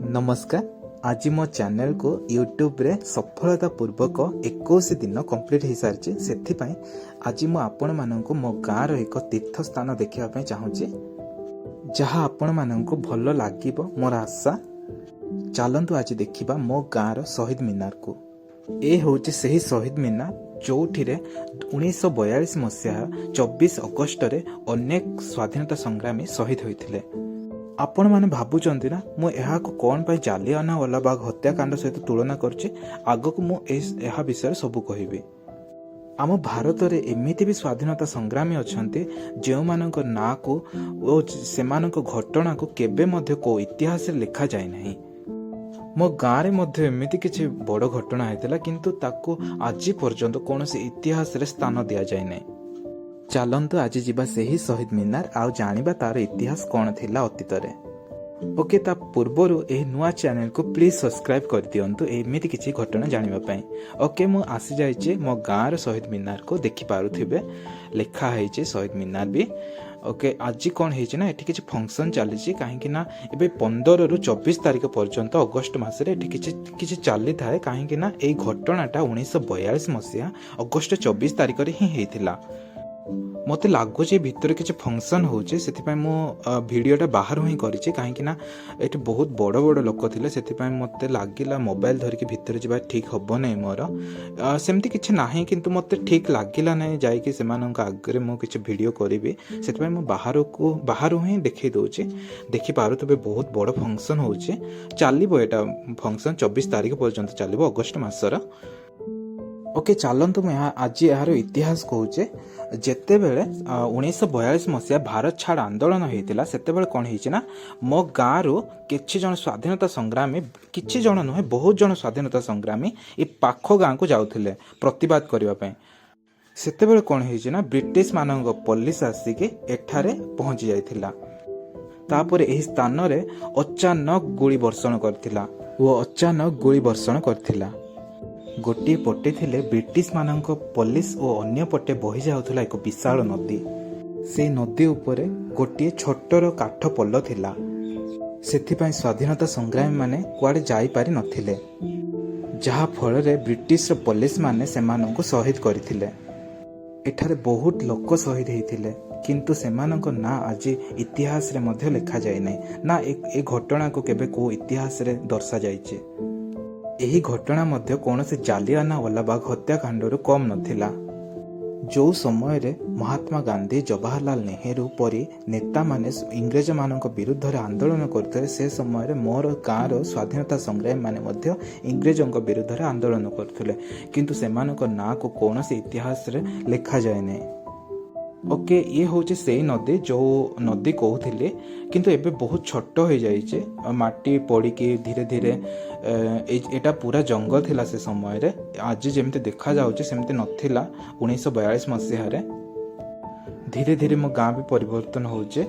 नमस्कार। आज मो चैनल को यूट्यूब रे सफलता पूर्वक 21 दिन कंप्लीट हो सारी से आज मु आपण मानक मो गाँव एक तीर्थ स्थान देखा चाहूँगी जहाँ आपण मानक भल लगे मोर आशा। चलतु आज देखा मो गाँव शहीद मीनार को। ए हूँ से शहीद मीनार जो 1942 मसीहा 24 अगस्ट रे अनेक स्वाधीनता संग्रामी शहीद होते। आपण मैंने भावुंट ना मुझे कौन पाई जालियानवाला बाग हत्याकांड सहित तुलना करछि। आग को मुझे विषय सब कहबी। आम भारत में एमती भी स्वाधीनता संग्रामी अच्छा जो मानक ना को से घटना को केबे मध्य को इतिहास लिखा जाए नहीं। मो गाँव में एमती किसी बड़ घटना होता किंतु ताको आज पर्यंत कौन से इतिहास रे स्थान दि जाए नहीं। चलतु आज जीवा से ही शहीद मीनार आउ जानिबा तार इतिहास कौन थिला अतीत रे। ओके ता पूर्वर ए नुआ चैनल को प्लीज सब्सक्राइब कर दियंतु एमिति किछि घटना जानिबा पई। ओके मु आसी जाइछे मो गाँव रे शहीद मीनार को देखि पारुथिबे लिखा है शहीद मीनार भी। ओके आज कौन है ना एठी किछि फंक्शन चली कहीं ना एबे 15 रु 24 तारिख पर्यंत अगस्त मासरे एठी किछि चली थाए कहीं ना ए घटनाटा 1942 मसीहा अगस्त 24 तारिख रे ही हेतिला। मते लगुच भितर किसी फंक्शन होचे से मो वीडियोटा बाहर ही करी कहीं ये बहुत बड़ बड़ लोक थे से मत लगिला मोबाइल धरिकी भितर जा ठीक हम नहीं मोर सेमती किसी ना किंतु मत ठीक लगिला नहीं जाकि से आगे मुझे वीडियो करी से बाहर ही देखी दौचे देखी पारे बहुत बड़ फंक्शन होचे चलो यहाँ फंक्शन 24 तारिख पर्यंत चलो अगस्ट मासर। ओके चलतु मुझे आज यार इतिहास कहूचे जेते बेले 1942 मसीहा भारत छाड़ आंदोलन होता से कौन होना मो गाँव किछि जन स्वाधीनता संग्रामी किछि जन नुहे बहुत जन स्वाधीनता संग्रामी ये पाख गाँ को जाउथिले प्रतिवाद करने से कौन होना ब्रिटिश मानक पुलिस आसिक एठारे पहुंची जाइथिला। तापर एही स्थान रे अचानक गोली वर्षण करथिला वो अचानक गोली वर्षण करथिला। गोटे पटे थिले ब्रिटिश मानक पुलिस और अन्य पटे बही जाउथला एक विशाल नदी। से नदी उपरे गोटे छोटर काठ पल्ल थिला सेथिपाई स्वाधीनता संग्रामी माने कुआडे जाई पारि नथिले जहा फल रे ब्रिटिश पुलिस माने सेमानंको शहीद करथिले। एठारे बहुत लोक शहीद होइथिले किंतु सेमानंको ना आज इतिहास रे मध्य लिखा जाय नै ना ए घटना को केबे को इतिहास रे दर्शा जायचे। यही घटना मध्य कौन से जालियानवाला बाग हत्याकांड कम नथिला। जो समय रे महात्मा गांधी जवाहरलाल नेहरू परी नेता माने इंग्रेज मानक विरुद्ध रे आंदोलन करते से समय रे मोर गाँव स्वाधीनता संग्रामी माने मध्य इंग्रेजों विरुद्ध रे आंदोलन करथिले किंतु सेमानक ना को कौन से इतिहास रे लिखा जाए नहीं। ओके ये हूँ से नदी जो नदी कहते किंतु एबे बहुत छोट हो जाइए माटी पड़ी धीरे धीरे एटा पूरा जंगल थिला से समय रे आज जमती देखा जाउचे सेमती नथिला 1942 मसीहा रे। धीरे धीरे मो गाँ भी परिवर्तन होचे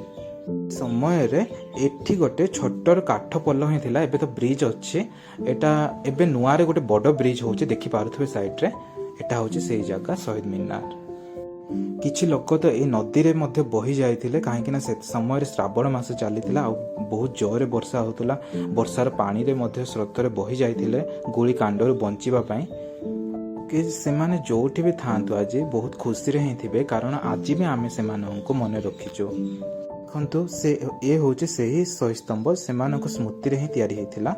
समय रे एठी गोटे छोटर काठ पल्ल ही थिला एबे तो ब्रिज अच्छे एटा एबे नुआ रे गोटे बड़ ब्रिज होचे देखि पारुथबे साइड रे एटा होचे सेही जगह शहीद मीनार। किछि लोक तो ये नदी रे मध्य बही जाइथिले काहेकि ना से समय श्रावण मास चलीथिला आ बहुत जोरे वर्षा होतला वर्षार पानी रे मध्य स्रोत रे बही जाइथिले गोली कांडर बंचिबा पई कि सेमाने जोठी भी थांतु आज बहुत खुशी रे ही थिबे कारण आज भी आमे सेमानंको मने रखिचो। खंतु से ए होचे सेही शहीद सेमानंको स्मृति रे ही तयारी हेतिला।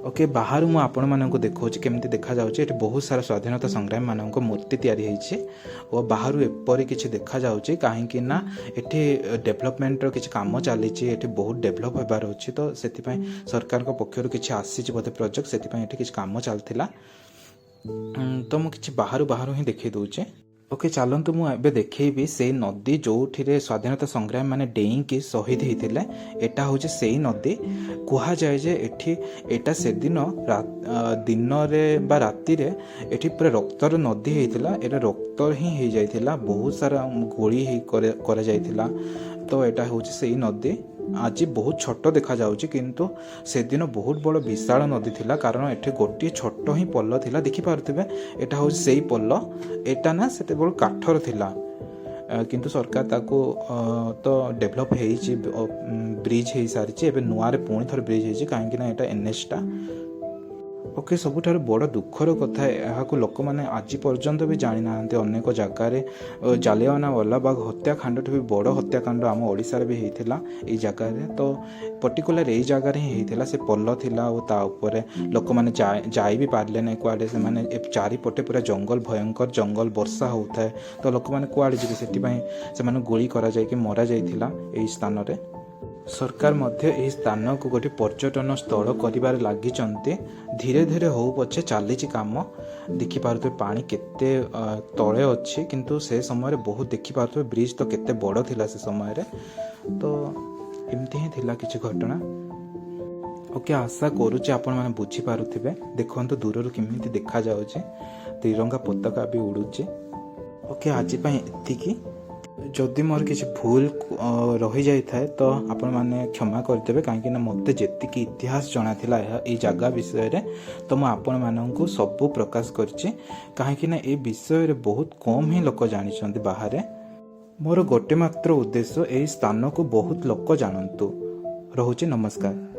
ओके बाहर मु आपण मानक देखौछि केमती देखा जाउछि एठी बहुत सारा स्वाधीनता संग्रामी मानक मूर्ति तयारी हेछि और बाहर एपरि किछि देखा जाउछि काहेकि ना एठी डेवलपमेंट रो किछि काम चलीछि एठी बहुत डेवलप होबार अछि तो सेति पई सरकार को पक्षरु किछि आसीछि बोधे प्रोजेक्ट सेति पई एठी किछि काम चलथिला तो मु किछि बाहर ही देखै दउछि। ओके चलतु मुझे देखी से नदी जो स्वाधीनता संग्रामी माने डेई की शहीद होते एटा हूँ से नदी कह जाए जे एटा से दिन रे बा राति रे एठी पूरा रक्तर नदी होता एटा रक्त ही हो जाइथिला बहुत सारा गोली करा जाइथिला तो एटा हूँ से नदी आज बहुत छोट देखा जाउची किंतु से दिन बहुत बड़ विशाल नदी थिला कारण एठी गोटे छोट ही पल्ल थिला देखि पारुथिबे एटा हो सेही पल्ल एटा ना सेते बड़ काठर थिला କିନ୍ତୁ ସରକାର ତାକୁ ତ ଡେଭଲପ୍ ହେଇଛି, ବ୍ରିଜ୍ ହେଇସାରିଛି, ଏବେ ନୂଆରେ ପୁଣି ଥରେ ବ୍ରିଜ୍ ହେଇଛି କାହିଁକିନା ଏଇଟା NHଟା। ଓକେ, ସବୁଠାରୁ ବଡ଼ ଦୁଃଖର କଥା ଏହାକୁ ଲୋକମାନେ ଆଜି ପର୍ଯ୍ୟନ୍ତ ବି ଜାଣିନାହାନ୍ତି। ଅନେକ ଜାଗାରେ ଜାଲିଆନାୱାଲାବାଗ ହତ୍ୟାକାଣ୍ଡଠୁ ବି ବଡ଼ ହତ୍ୟାକାଣ୍ଡ ଆମ ଓଡ଼ିଶାରେ ବି ହେଇଥିଲା ଏଇ ଜାଗାରେ। ତ ପର୍ଟିକୁଲାର ଏଇ ଜାଗାରେ ହିଁ ହେଇଥିଲା। ସେ ପୋଲ ଥିଲା ଆଉ ତା ଉପରେ ଲୋକମାନେ ଯାଇ ବି ପାରିଲେ ନାହିଁ କୁଆଡ଼େ। ସେମାନେ ଚାରିପଟେ ପୁରା ଜଙ୍ଗଲ, ଭୟଙ୍କର ଜଙ୍ଗଲ, ବର୍ଷା ହେଉଥାଏ ତ ଲୋକମାନେ କୁଆଡ଼େ ଯିବେ, ସେଥିପାଇଁ ସେମାନଙ୍କୁ ଗୁଳି କରାଯାଇକି ମରାଯାଇଥିଲା ଏହି ସ୍ଥାନରେ। ସରକାର ମଧ୍ୟ ଏହି ସ୍ଥାନକୁ ଗୋଟେ ପର୍ଯ୍ୟଟନ ସ୍ଥଳ କରିବାରେ ଲାଗିଛନ୍ତି। ଧୀରେ ଧୀରେ ହଉ ପଛେ ଚାଲିଛି କାମ। ଦେଖିପାରୁଥିବେ ପାଣି କେତେ ତଳେ ଅଛି, କିନ୍ତୁ ସେ ସମୟରେ ବହୁତ ଦେଖିପାରୁଥିବେ ବ୍ରିଜ୍ ତ କେତେ ବଡ଼ ଥିଲା ସେ ସମୟରେ। ତ ଏମିତି ହିଁ ଥିଲା କିଛି ଘଟଣା। ଓକେ, ଆଶା କରୁଛି ଆପଣମାନେ ବୁଝିପାରୁଥିବେ। ଦେଖନ୍ତୁ ଦୂରରୁ କେମିତି ଦେଖାଯାଉଛି, ତ୍ରିରଙ୍ଗା ପତାକା ବି ଉଡ଼ୁଛି। ଓକେ, ଆଜି ପାଇଁ ଏତିକି। ଯଦି ମୋର କିଛି ଭୁଲ ରହିଯାଇଥାଏ ତ ଆପଣମାନେ କ୍ଷମା କରିଦେବେ, କାହିଁକିନା ମୋତେ ଯେତିକି ଇତିହାସ ଜଣାଥିଲା ଏଇ ଜାଗା ବିଷୟରେ ତ ମୁଁ ଆପଣମାନଙ୍କୁ ସବୁ ପ୍ରକାଶ କରିଛି। କାହିଁକିନା ଏ ବିଷୟରେ ବହୁତ କମ୍ ହିଁ ଲୋକ ଜାଣିଛନ୍ତି ବାହାରେ। ମୋର ଗୋଟେ ମାତ୍ର ଉଦ୍ଦେଶ୍ୟ, ଏହି ସ୍ଥାନକୁ ବହୁତ ଲୋକ ଜାଣନ୍ତୁ। ରହୁଛି, ନମସ୍କାର।